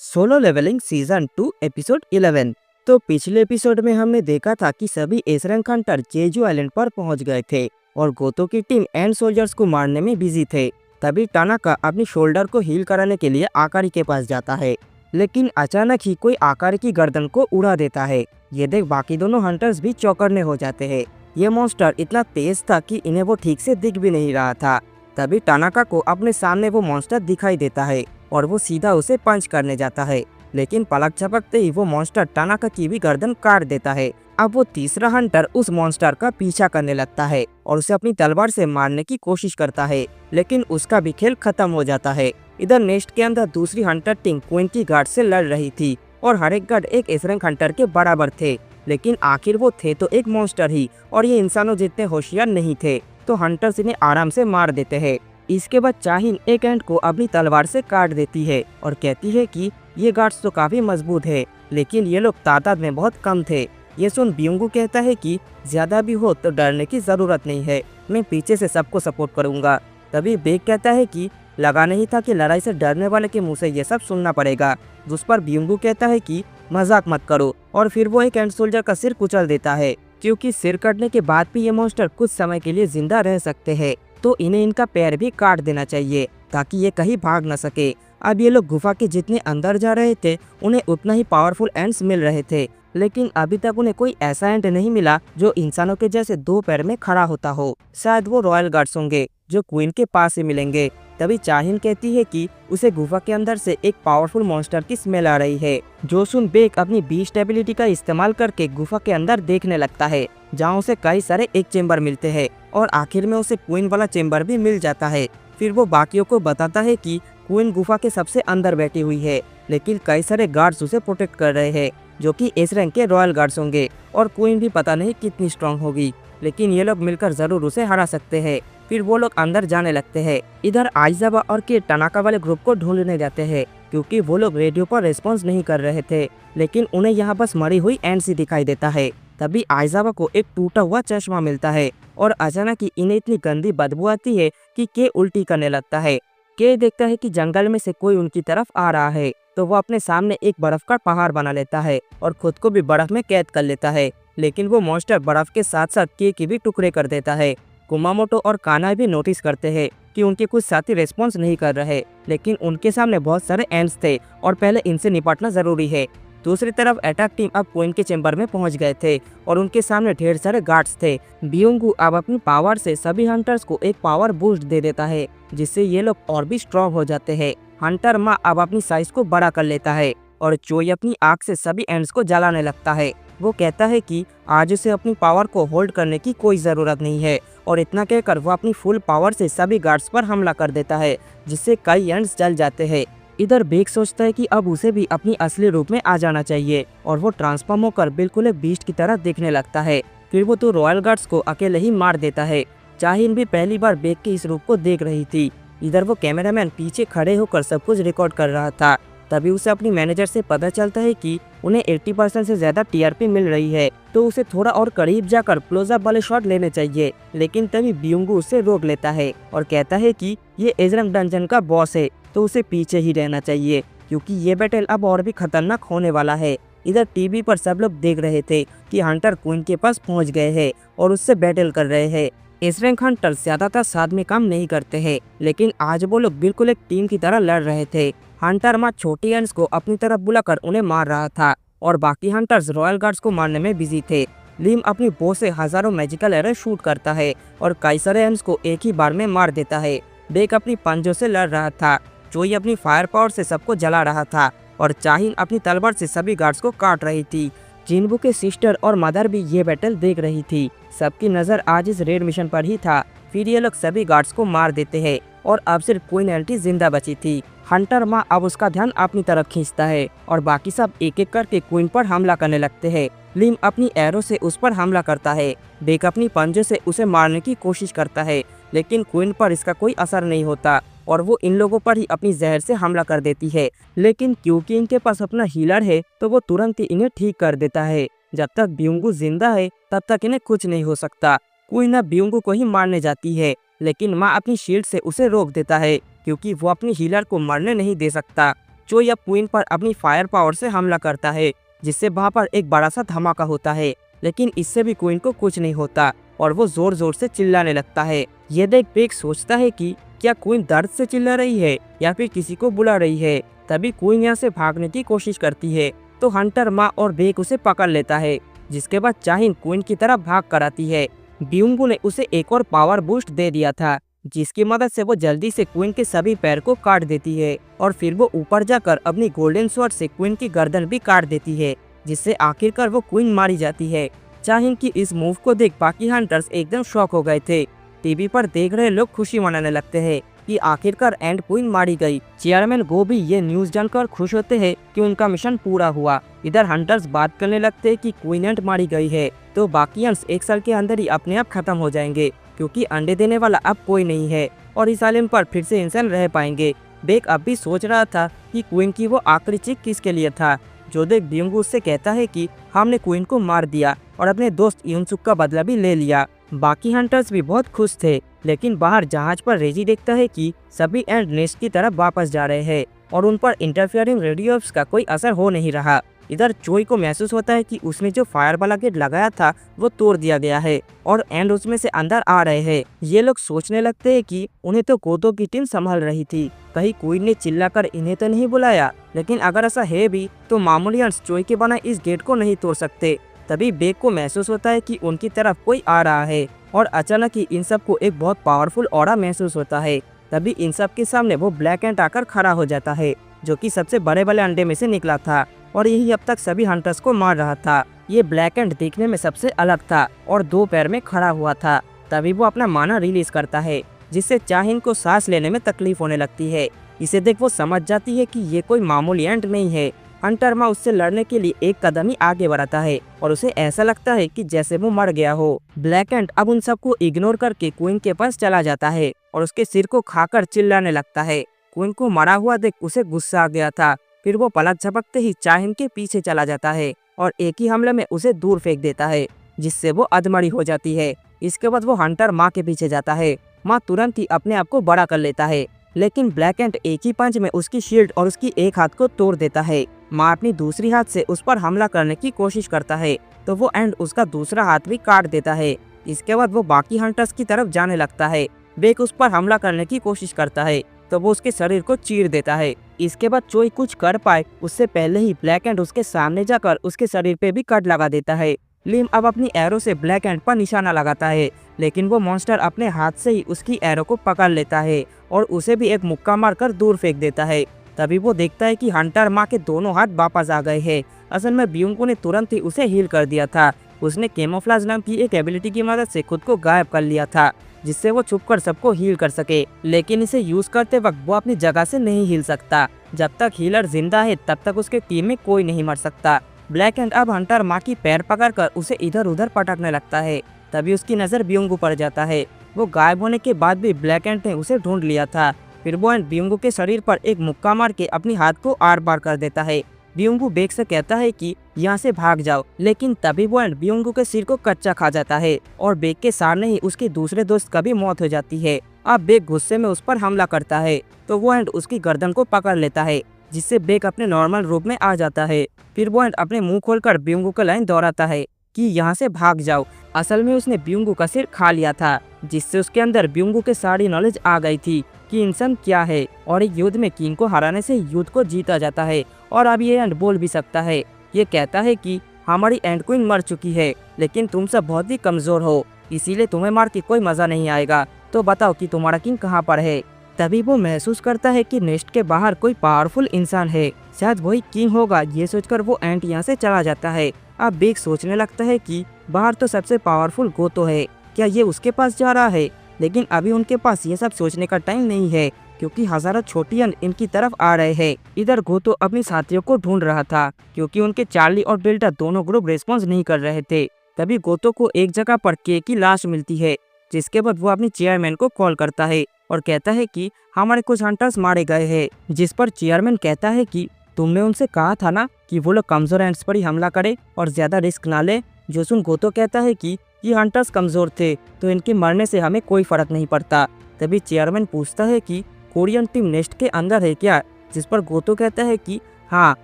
Solo levelling season 2 episode 11। तो पिछले episode में हमने देखा था कि सभी S rank hunter Jeju island पर पहुंच गए थे और गोतो की टीम एंड सोल्जर्स को मारने में बिजी थे। तभी टानाका अपनी शोल्डर को हील कराने के लिए आकारी के पास जाता है, लेकिन अचानक ही कोई आकारी की गर्दन को उड़ा देता है। ये देख बाकी दोनों हंटर्स भी चौकन्ने हो जाते हैं। ये मॉन्स्टर इतना तेज था कि इन्हें वो ठीक से दिख भी नहीं रहा था। तभी टानाका को अपने सामने वो मॉन्स्टर दिखाई देता है और वो सीधा उसे पंच करने जाता है, लेकिन पलक झपकते ही वो मॉन्स्टर टानाका की भी गर्दन काट देता है। अब वो तीसरा हंटर उस मॉन्स्टर का पीछा करने लगता है और उसे अपनी तलवार से मारने की कोशिश करता है, लेकिन उसका भी खेल खत्म हो जाता है। इधर नेस्ट के अंदर दूसरी हंटर टीम क्वीन की गार्ड से लड़ रही थी और हर एक गार्ड एक एस रैंक हंटर के बराबर थे, लेकिन आखिर वो थे तो एक मॉन्स्टर ही और ये इंसानों जितने होशियार नहीं थे, तो हंटर्स इन्हें आराम से मार देते हैं। इसके बाद चाहिन एक एंड को अपनी तलवार से काट देती है और कहती है कि ये गार्ड्स तो काफी मजबूत है, लेकिन ये लोग तादाद में बहुत कम थे। ये सुन ब्यूंगू कहता है कि ज्यादा भी हो तो डरने की जरूरत नहीं है, मैं पीछे से सबको सपोर्ट करूंगा। तभी बेक कहता है कि लगा नहीं था कि लड़ाई से डरने वाले के मुंह से ये सब सुनना पड़ेगा, जिस पर ब्यूंगू कहता है कि मजाक मत करो, और फिर वो एक एंड सोल्जर का सिर कुचल देता है, क्योंकि सिर कटने के बाद भी ये मॉन्स्टर कुछ समय के लिए जिंदा रह सकते हैं, तो इन्हें इनका पैर भी काट देना चाहिए ताकि ये कहीं भाग न सके। अब ये लोग गुफा के जितने अंदर जा रहे थे उन्हें उतना ही पावरफुल एंड्स मिल रहे थे, लेकिन अभी तक उन्हें कोई ऐसा एंड नहीं मिला जो इंसानों के जैसे दो पैर में खड़ा होता हो। शायद वो रॉयल गार्ड्स होंगे जो क्वीन के पास ही मिलेंगे। तभी चाहिन कहती है कि उसे गुफा के अंदर से एक पावरफुल मॉन्स्टर की स्मेल आ रही है। जो सुन बेक अपनी बीस्ट एबिलिटी का इस्तेमाल करके गुफा के अंदर देखने लगता है, जहाँ उसे कई सारे एक चेम्बर मिलते हैं और आखिर में उसे क्वीन वाला चेम्बर भी मिल जाता है। फिर वो बाकियों को बताता है कि क्वीन गुफा के सबसे अंदर बैठी हुई है, लेकिन कई सारे गार्ड्स उसे प्रोटेक्ट कर रहे हैं जो कि एस रैंक के रॉयल गार्ड्स होंगे, और क्वीन भी पता नहीं कितनी स्ट्रांग होगी, लेकिन ये लोग मिलकर जरूर उसे हरा सकते हैं। फिर वो लोग अंदर जाने लगते हैं। इधर आइजावा और के टानाका वाले ग्रुप को ढूंढने जाते हैं, क्योंकि वो लोग रेडियो पर रिस्पॉन्स नहीं कर रहे थे, लेकिन उन्हें यहाँ बस मरी हुई एंड दिखाई देता है। तभी आइजावा को एक टूटा हुआ चश्मा मिलता है और अचानक ही इन्हें इतनी गंदी बदबू आती है कि के उल्टी करने लगता है। के देखता है कि जंगल में से कोई उनकी तरफ आ रहा है, तो वो अपने सामने एक बर्फ का पहाड़ बना लेता है और खुद को भी बर्फ में कैद कर लेता है, लेकिन वो मॉन्स्टर बर्फ के साथ साथ के की भी टुकड़े कर देता है। कुमामोटो और काना भी नोटिस करते हैं कि उनके कुछ साथी रिस्पॉन्स नहीं कर रहे, लेकिन उनके सामने बहुत सारे एंड्स थे और पहले इनसे निपटना जरूरी है। दूसरी तरफ अटैक टीम अब क्वीन के चेंबर में पहुंच गए थे और उनके सामने ढेर सारे गार्ड्स थे। ब्यूंगू अब अपनी पावर से सभी हंटर्स को एक पावर बूस्ट दे देता है, जिससे ये लोग और भी स्ट्रॉन्ग हो जाते हैं। हंटर माँ अब अपनी साइज को बड़ा कर लेता है और चोई अपनी आग से सभी एंड्स को जलाने लगता है। वो कहता है कि आज उसे अपनी पावर को होल्ड करने की कोई जरूरत नहीं है, और इतना कहकर वो अपनी फुल पावर से सभी गार्ड्स पर हमला कर देता है, जिससे कई एंड्स जल जाते हैं। इधर बेक सोचता है कि अब उसे भी अपनी असली रूप में आ जाना चाहिए और वो ट्रांसफॉर्म होकर बिल्कुल एक बीस्ट की तरह दिखने लगता है। फिर वो तो रॉयल गार्ड्स को अकेले ही मार देता है। चाहिन भी पहली बार बेक के इस रूप को देख रही थी। इधर वो कैमरामैन पीछे खड़े होकर सब कुछ रिकॉर्ड कर रहा था। तभी उसे अपनी मैनेजर से पता चलता है कि उन्हें 80% से ज्यादा टीआरपी मिल रही है, तो उसे थोड़ा और करीब जाकर क्लोजअप वाले शॉट लेने चाहिए। लेकिन तभी ब्यूंगू उसे रोक लेता है और कहता है कि ये एस रैंक डंजन का बॉस है, तो उसे पीछे ही रहना चाहिए, क्योंकि ये बैटल अब और भी खतरनाक होने वाला है। इधर टीवी पर सब लोग देख रहे थे कि हंटर क्वीन के पास पहुंच गए हैं और उससे बैटल कर रहे हैं। एस रैंक हंटर ज्यादातर साथ में काम नहीं करते हैं, लेकिन आज वो लोग बिल्कुल एक टीम की तरह लड़ रहे थे। हंटर माँ छोटी एंड्स को अपनी तरफ बुलाकर उन्हें मार रहा था और बाकी हंटर्स रॉयल गार्ड्स को मारने में बिजी थे। लिम अपनी बो से हजारों मैजिकल एरो शूट करता है और कई सारे एंड्स को एक ही बार में मार देता है। बेक अपनी पंजों से लड़ रहा था, चोई अपनी फायर पावर से सबको जला रहा था और चाहिन अपनी तलवार से सभी गार्ड्स को काट रही थी। जिनबू के सिस्टर और मदर भी ये बैटल देख रही थी। सबकी नजर आज इस रेड मिशन पर ही था। फिर ये लोग सभी गार्ड्स को मार देते हैं और अब सिर्फ क्वीन एल्टी जिंदा बची थी। हंटर माँ अब उसका ध्यान अपनी तरफ खींचता है और बाकी सब एक एक करके क्वीन पर हमला करने लगते हैं। लिम अपनी एरो से उस पर हमला करता है। बेक अपनी पंजे से उसे मारने की कोशिश करता है, लेकिन क्वीन पर इसका कोई असर नहीं होता और वो इन लोगों पर ही अपनी जहर से हमला कर देती है। लेकिन क्योंकि इनके पास अपना हीलर है, तो वो तुरंत ही इन्हें ठीक कर देता है। जब तक ब्यूंगू जिंदा है तब तक इन्हें कुछ नहीं हो सकता। क्वीन अब ब्यूंगू को ही मारने जाती है, लेकिन माँ अपनी शील्ड से उसे रोक देता है, क्योंकि वो अपनी हीलर को मरने नहीं दे सकता। चोई अब क्वीन पर अपनी फायर पावर से हमला करता है, जिससे वहाँ पर एक बड़ा सा धमाका होता है। लेकिन इससे भी क्वीन को कुछ नहीं होता और वो जोर जोर से चिल्लाने लगता है। ये देख बेक सोचता है कि क्या क्वीन दर्द से चिल्ला रही है या फिर किसी को बुला रही है। तभी क्वीन यहाँ से भागने की कोशिश करती है, तो हंटर माँ और बेक उसे पकड़ लेता है, जिसके बाद चाहिन क्वीन की तरफ भाग कर आती है। ब्यूंगू ने उसे एक और पावर बूस्ट दे दिया था, जिसकी मदद से वो जल्दी से क्वीन के सभी पैर को काट देती है और फिर वो ऊपर जाकर अपनी गोल्डन स्वॉर्ड से क्वीन की गर्दन भी काट देती है, जिससे आखिरकार वो क्वीन मारी जाती है। चाहिन की इस मूव को देख बाकी हंटर्स एकदम शॉक हो गए थे। टीवी पर देख रहे लोग खुशी मनाने लगते हैं कि आखिरकार एंड क्वीन मारी गई। चेयरमैन गो भी ये न्यूज जानकर खुश होते हैं कि उनका मिशन पूरा हुआ। इधर हंटर्स बात करने लगते हैं कि क्वीन एंड मारी गई है तो बाकी हंट्स एक साल के अंदर ही अपने आप खत्म हो जाएंगे, क्योंकि अंडे देने वाला अब कोई नहीं है और इस आइलैंड पर फिर से इंसान रह पाएंगे। बेक अब भी सोच रहा था कि क्वीन की वो आखिरी चीख किसके लिए था। जो देख ब्यूंगू उससे कहता है कि हमने क्वीन को मार दिया और अपने दोस्त यूनसुक का बदला भी ले लिया। बाकी हंटर्स भी बहुत खुश थे, लेकिन बाहर जहाज पर रेजी देखता है कि सभी एंड नेस्ट की तरफ वापस जा रहे हैं और उन पर इंटरफियरिंग रेडियोस का कोई असर हो नहीं रहा। इधर चोई को महसूस होता है कि उसने जो फायर वाला गेट लगाया था वो तोड़ दिया गया है और एंड उसमें से अंदर आ रहे हैं। ये लोग सोचने लगते हैं कि उन्हें तो गोतो की टीम संभाल रही थी, कहीं क्वीन ने चिल्लाकर इन्हें तो नहीं बुलाया। लेकिन अगर ऐसा है भी तो मामूली हंट्स चोई के बनाए इस गेट को नहीं तोड़ सकते। तभी बेक को महसूस होता है कि उनकी तरफ कोई आ रहा है और अचानक ही इन सब को एक बहुत पावरफुल ऑरा महसूस होता है। तभी इन सब के सामने वो ब्लैक एंट आकर खड़ा हो जाता है, जो कि सबसे बड़े वाले अंडे में से निकला था और यही अब तक सभी हंटर्स को मार रहा था। ये ब्लैक एंट दिखने में सबसे अलग था और 2 पैर में खड़ा हुआ था। तभी वो अपना माना रिलीज करता है, जिससे चाहिन को सांस लेने में तकलीफ होने लगती है। इसे देख वो समझ जाती है कि ये कोई मामूली एंट नहीं है। हंटर माँ उससे लड़ने के लिए एक कदम ही आगे बढ़ाता है और उसे ऐसा लगता है कि जैसे वो मर गया हो। ब्लैक एंट अब उन सबको इग्नोर करके क्वीन के पास चला जाता है और उसके सिर को खाकर चिल्लाने लगता है। क्वीन को मरा हुआ देख उसे गुस्सा आ गया था। फिर वो पलक झपकते ही चाहिन के पीछे चला जाता है और एक ही हमले में उसे दूर फेंक देता है, जिससे वो अधमरी हो जाती है। इसके बाद वो हंटर माँ के पीछे जाता है। माँ तुरंत ही अपने आप को बड़ा कर लेता है, लेकिन ब्लैक एंट एक ही पंच में उसकी शील्ड और उसकी एक हाथ को तोड़ देता है। माँ अपनी दूसरी हाथ से उस पर हमला करने की कोशिश करता है तो वो एंड उसका दूसरा हाथ भी काट देता है। इसके बाद वो बाकी हंटर्स की तरफ जाने लगता है। बेक उस पर हमला करने की कोशिश करता है तो वो उसके शरीर को चीर देता है। इसके बाद चोई कुछ कर पाए उससे पहले ही ब्लैक एंट उसके सामने जाकर उसके शरीर पे भी कट लगा देता है। लिम अब अपनी एरो से ब्लैक एंट पर निशाना लगाता है, लेकिन वो मॉन्स्टर अपने हाथ से ही उसकी एरो को पकड़ लेता है और उसे भी एक मुक्का मारकर दूर फेंक देता है। तभी वो देखता है कि हंटर माँ के दोनों हाथ वापस आ गए हैं। असल में ब्यूंगो ने तुरंत ही उसे हील कर दिया था। उसने कैमोफ्लेज नाम की एक एबिलिटी की मदद से खुद को गायब कर लिया था, जिससे वो छुपकर सबको हील कर सके। लेकिन इसे यूज करते वक्त वो अपनी जगह से नहीं हिल सकता। जब तक हीलर जिंदा है तब तक उसके टीम में कोई नहीं मर सकता। ब्लैक एंड अब हंटर माँ की पैर पकड़कर उसे इधर उधर पटकने लगता है। तभी उसकी नजर ब्यूंगो पर जाता है। वो गायब होने के बाद भी ब्लैक एंड ने उसे ढूंढ लिया था। फिर वो एंड ब्यूंगो के शरीर पर एक मुक्का मार के अपनी हाथ को आर पार कर देता है। ब्यूंगो बेक से कहता है कि यहाँ से भाग जाओ, लेकिन तभी वो एंड ब्यूंगो के सिर को कच्चा खा जाता है और बेक के सामने ही उसके दूसरे दोस्त का भी मौत हो जाती है। अब बेक गुस्से में उस पर हमला करता है तो वो एंड उसकी गर्दन को पकड़ लेता है, जिससे बेक अपने नॉर्मल रूप में आ जाता है। फिर वो एंड अपने मुंह खोलकर ब्यूंगो का लाइन दोहराता है कि यहाँ से भाग जाओ। असल में उसने ब्यूंगो का सिर खा लिया था, जिससे उसके अंदर ब्यूंगो के सारी नॉलेज आ गई थी कि इंसान क्या है और एक युद्ध में किंग को हराने से युद्ध को जीता जाता है। और अब ये एंड बोल भी सकता है। ये कहता है कि हमारी एंड क्वीन मर चुकी है, लेकिन तुम सब बहुत ही कमजोर हो, इसीलिए तुम्हें मार के कोई मजा नहीं आएगा। तो बताओ कि तुम्हारा किंग कहाँ पर है। तभी वो महसूस करता है कि नेस्ट के बाहर कोई पावरफुल इंसान है, शायद वही किंग होगा। ये सोचकर वो एंट यहाँ से चला जाता है। अब बेक सोचने लगता है कि बाहर तो सबसे पावरफुल गोतो है, क्या ये उसके पास जा रहा है। लेकिन अभी उनके पास ये सब सोचने का टाइम नहीं है, क्योंकि हजारों छोटी एंट इनकी तरफ आ रहे हैं। इधर गोतो अपने साथियों को ढूंढ रहा था, क्योंकि उनके चार्ली और बेल्टा दोनों ग्रुप रिस्पॉन्स नहीं कर रहे थे। तभी गोतो को एक जगह पर के की लाश मिलती है, जिसके बाद वो अपनी चेयरमैन को कॉल करता है और कहता है कि हमारे कुछ हंटर्स मारे गए हैं। जिस पर चेयरमैन कहता है कि तुमने उनसे कहा था ना कि वो लोग कमजोर एंट्स पर ही हमला करे और ज्यादा रिस्क ना ले। जो सुन गोतो कहता है कि ये हंटर्स कमजोर थे तो इनके मरने से हमें कोई फर्क नहीं पड़ता। तभी चेयरमैन पूछता है कि कोरियन टीम नेस्ट के अंदर है क्या, जिस पर गोतो कहता है कि हाँ,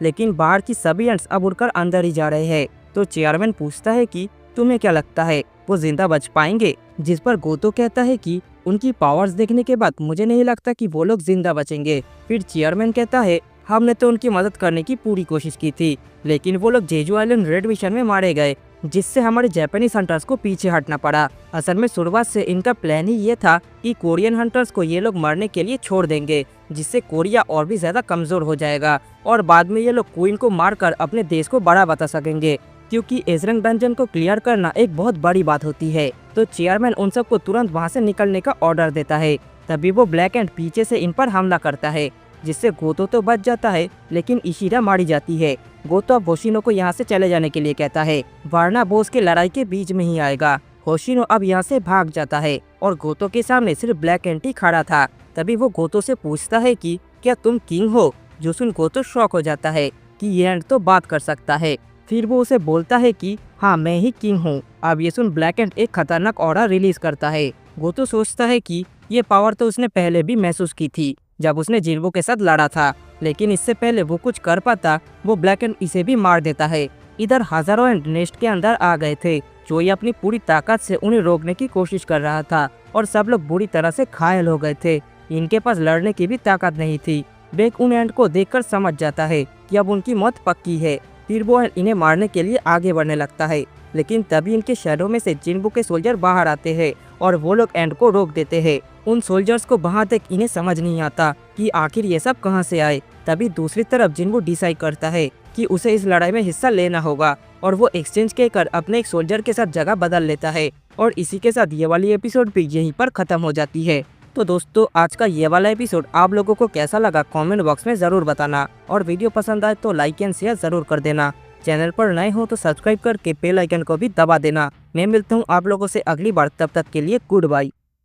लेकिन बाहर की सभी एंट्स अब उड़कर अंदर ही जा रहे हैं। तो चेयरमैन पूछता है कि तुम्हें क्या लगता है वो जिंदा बच पाएंगे, जिस पर गोतो कहता है कि उनकी पावर्स देखने के बाद मुझे नहीं लगता कि वो लोग जिंदा बचेंगे। फिर चेयरमैन कहता है हमने तो उनकी मदद करने की पूरी कोशिश की थी, लेकिन वो लोग जेजू आइलैंड रेड मिशन में मारे गए, जिससे हमारे जापानीज हंटर्स को पीछे हटना पड़ा। असल में शुरुआत से इनका प्लान ही ये था कि कोरियन हंटर्स को ये लोग मरने के लिए छोड़ देंगे, जिससे कोरिया और भी ज्यादा कमजोर हो जाएगा और बाद में ये लोग क्वीन को मारकर अपने देश को बड़ा बता सकेंगे, क्योंकि एजरंग डंजन को क्लियर करना एक बहुत बड़ी बात होती है। तो चेयरमैन उन सबको तुरंत वहाँ से निकलने का ऑर्डर देता है। तभी वो ब्लैक एंड पीछे से इन पर हमला करता है, जिससे गोतो तो बच जाता है, लेकिन इशिरा मारी जाती है। गोतो अब होशिनो को यहाँ से चले जाने के लिए कहता है, वरना वो उसके लड़ाई के बीच में ही आएगा। होशिनो अब यहाँ से भाग जाता है और गोतो के सामने सिर्फ ब्लैक एंड ही खड़ा था। तभी वो गोतो से पूछता है कि क्या तुम किंग हो? जो सुन गोतो शॉक हो जाता है कि ये एंड तो बात कर सकता है। फिर वो उसे बोलता है कि हाँ, मैं ही किंग हूँ। अब ये सुन ब्लैक एंड एक खतरनाक ऑरा रिलीज करता है। गोतो सोचता है कि ये पावर तो उसने पहले भी महसूस की थी जब उसने जिन्बो के साथ लड़ा था, लेकिन इससे पहले वो कुछ कर पाता वो ब्लैक एंड इसे भी मार देता है। इधर हजारों एंड नेस्ट के अंदर आ गए थे, जो ये अपनी पूरी ताकत से उन्हें रोकने की कोशिश कर रहा था और सब लोग बुरी तरह से घायल हो गए थे। इनके पास लड़ने की भी ताकत नहीं थी। बेक उन एंड को देखकर समझ जाता है कि अब उनकी मौत पक्की है। फिर वो इन्हें मारने के लिए आगे बढ़ने लगता है, लेकिन तभी इनके शहरों में से जिन्बो के सोल्जर बाहर आते हैं और वो लोग एंड को रोक देते हैं। उन सोल्जर्स को वहां तक इन्हें समझ नहीं आता कि आखिर ये सब कहां से आए। तभी दूसरी तरफ जिन्बो डिसाइड करता है कि उसे इस लड़ाई में हिस्सा लेना होगा और वो एक्सचेंज कहकर अपने एक सोल्जर के साथ जगह बदल लेता है। और इसी के साथ ये वाली एपिसोड भी यहीं पर खत्म हो जाती है। तो दोस्तों, आज का ये वाला एपिसोड आप लोगों को कैसा लगा कमेंट बॉक्स में जरूर बताना, और वीडियो पसंद आए तो लाइक एंड शेयर जरूर कर देना। चैनल पर नए हो तो सब्सक्राइब करके बेल आइकन को भी दबा देना। मैं मिलता हूँ आप लोगों से अगली बार, तब तक के लिए गुड बाय।